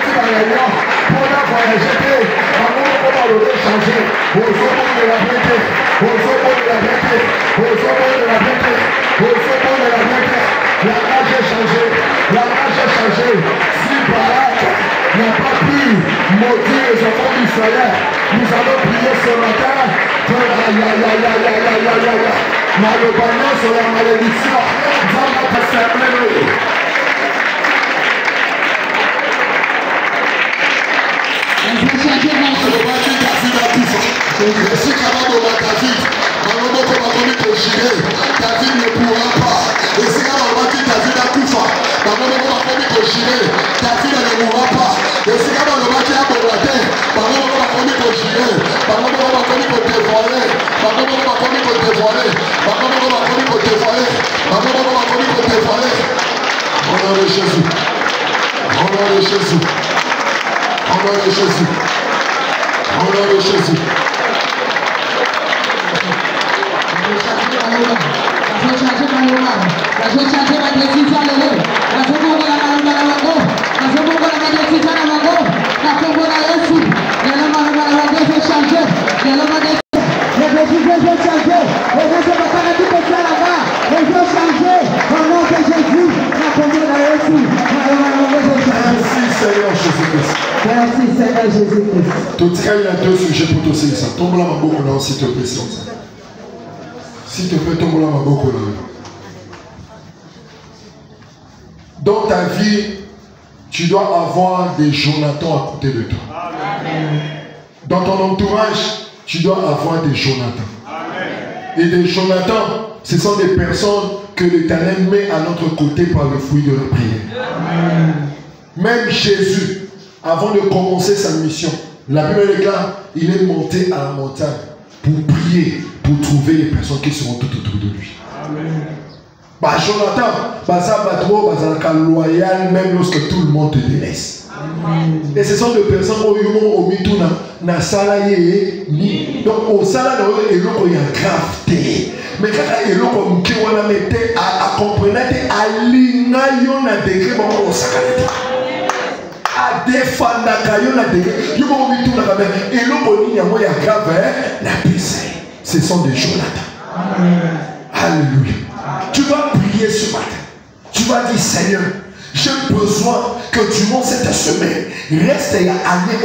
sorti dans la réunion pour la voyager. Comment le changer. Au sommet de la vérité. Au sommet de la vérité. Au sommet de la vérité. Au sommet de la vérité. La nage est changée. La nage est changée. Si Barak n'a pas pu maudire les enfants d'Israël, nous allons prier ce matin. Malheureusement sur la malédiction, dans notre cercle. David ne pourra pas. Et si on va dire David a Koufa, David ne pourra pas. Et si on va dire Abolade, David ne pourra pas dévoiler. David ne pourra pas dévoiler. David ne pourra pas dévoiler. David ne pourra pas dévoiler. David ne pourra pas dévoiler. Au nom de Jésus. Au nom de Jésus. Au nom de Jésus. Au nom de Jésus. Merci Seigneur Jésus-Christ. Il y a deux sujets pour te saisir ça. Tombe là, ma beaucoup là, s'il te plaît, s'il te plaît, tombe là, ma beaucoup là. Dans ta vie, tu dois avoir des Jonathan à côté de toi. Amen. Dans ton entourage, tu dois avoir des Jonathan. Amen. Et des Jonathan, ce sont des personnes que l'Éternel met à notre côté par le fruit de la prière. Amen. Même Jésus, avant de commencer sa mission, la Bible déclare, il est monté à la montagne pour prier, pour trouver les personnes qui seront tout autour de lui. Amen. Bah Jonathan, bah ça va trop, bah loyal même lorsque tout le monde te délaisse. Amen. Et ce sont des personnes qui ont mis tout dans salarié ni donc au salarié et l'autre il y a gravité. Mais quand il y a l'autre qui on a mis à comprendre à l'inayon à degré bon au sacrifice. À défendre la degré, ils ont mis tout dans la main et l'autre il y a grave la pisse. Ce sont des Jonathan. Alléluia. Tu vas prier ce matin. Tu vas dire Seigneur, j'ai besoin que durant cette semaine, reste à l'année,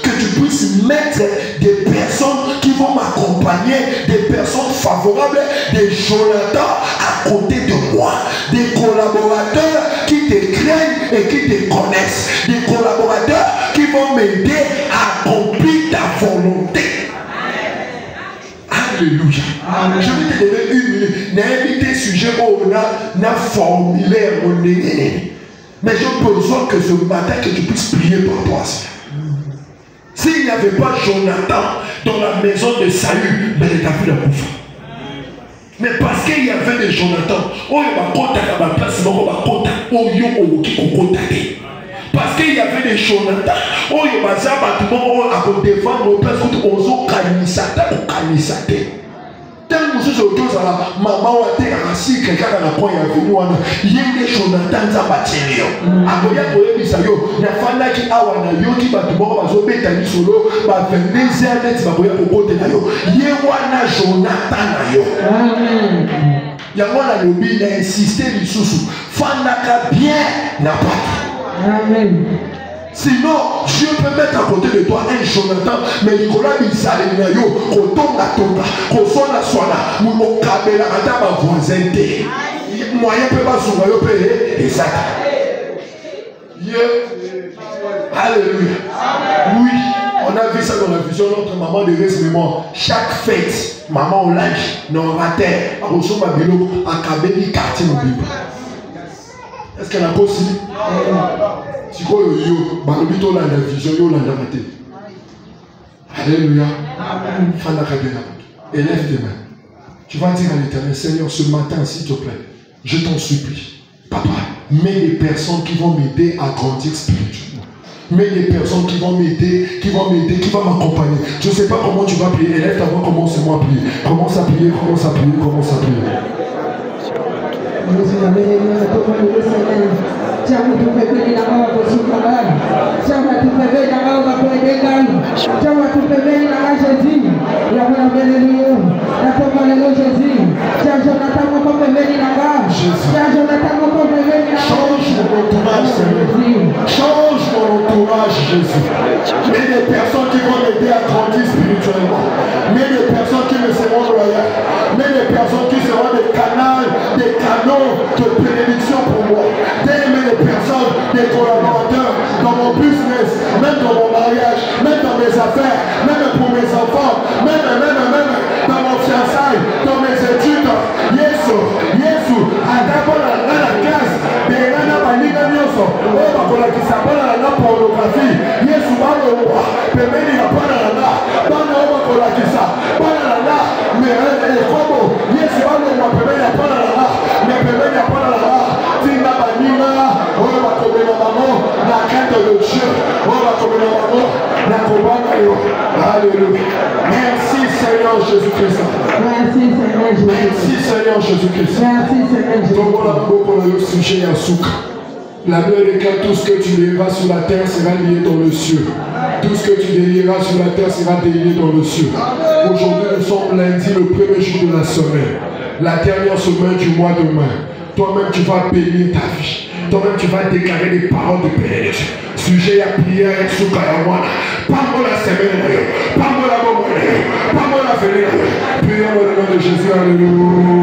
que tu puisses mettre des personnes qui vont m'accompagner, des personnes favorables, des Jonathan à côté de moi, des collaborateurs qui te craignent et qui te connaissent, des collaborateurs qui vont m'aider à accomplir ta volonté. Alléluia. Amen. Je vais te donner une minute. N'invite sujet où on a formulaire. Mais j'ai besoin que ce matin que tu puisses prier pour toi. S'il n'y avait pas Jonathan dans la maison de Saül, mais il a vu la bouffe. Mais parce qu'il y avait des Jonathan, parce qu'il y avait des Jonathan, oh il y a des défendre parce que on maman a assis quelqu'un dans la coin il y a venu il y a des Jonathan Zabatilio aboya koyebisa yo na fanda ki awa na yo ki batu moko bazobeta ni solo ba 22 heures net baboya kokote na yo ye wana Jonathan na yo. Amen. Yango na lobi na insister lisusu fandaka bien na papa. Amen. Sinon, Dieu peut mettre à côté de toi un Jonathan, mais Nicolas Bissale Nayo, Kotonga Tonga, Kosona Swana, Moukabela, Adama voisinté. Moyen peut pas sourire, payer, et ça. Alléluia. Oui, on a vu ça dans la vision de notre maman de Resmémoire. Chaque fête, maman au lunch, non raté, à Rosso Mabilo, à Kabeli, quartier Mobile. Est-ce qu'elle a possible? Si vous avez la vision, vous avez la alléluia. Élève tes mains. Tu vas dire à l'Éternel, Seigneur, ce matin, s'il te plaît, je t'en supplie. Papa, mets les personnes qui vont m'aider à grandir spirituellement. Mets les personnes qui vont m'aider, qui vont m'accompagner. Je ne sais pas comment tu vas prier. Élève ta voix, commence-moi à prier. Commence à prier, commence à prier, commence à prier. Chama tu pembeni na mama kusuka ngani. Chama tu pembeni na mama kwende ngani. Chama tu pembeni na Jésus. Ya Bwana haleluya. Na toka leo Jésus. Chama nataka kwa pembeni na ngani. Chama nataka kwa pembeni na ngani. Change mon entourage, Seigneur. Change mon entourage, Jésus. Mais des personnes qui vont m'aider à grandir spirituellement. Mais des personnes qui me seront loyales. Mais des personnes qui seront des canaux de bénédiction pour moi. Mais des personnes, des collaborateurs dans mon business, même dans mon mariage, même dans mes affaires, même pour mes enfants, même dans mon fiançailles, dans mes études. Yesu, d'abord la classe, des rana balinga nyoso, bakola kisabana na pornographie. Yesu balo wa, pembeni ya bana bakola kisa, bana mais como Yesu balo wa pembeni ya bana, mais pembeni ya bana, tina baninga, bakomela mamo na crainte de Dieu, bakomela mamo na kobana yo. Alléluia. Merci Seigneur Jésus-Christ. Merci Seigneur Jésus. Merci Seigneur Jésus-Christ. Merci Seigneur Jésus. La Bible déclare tout ce que tu liras sur la terre sera lié dans le ciel. Tout ce que tu délieras sur la terre sera délié dans le ciel. Aujourd'hui, nous sommes lundi, le premier jour de la semaine. La dernière semaine du mois de mai. Toi-même, tu vas bénir ta vie. Toi-même, tu vas déclarer des paroles de bénédiction. Sujet à prière, sous Karawana. Parle-moi la semaine, parle-moi la bonne, parle-moi la fenêtre. Prions dans le nom de Jésus. Alléluia.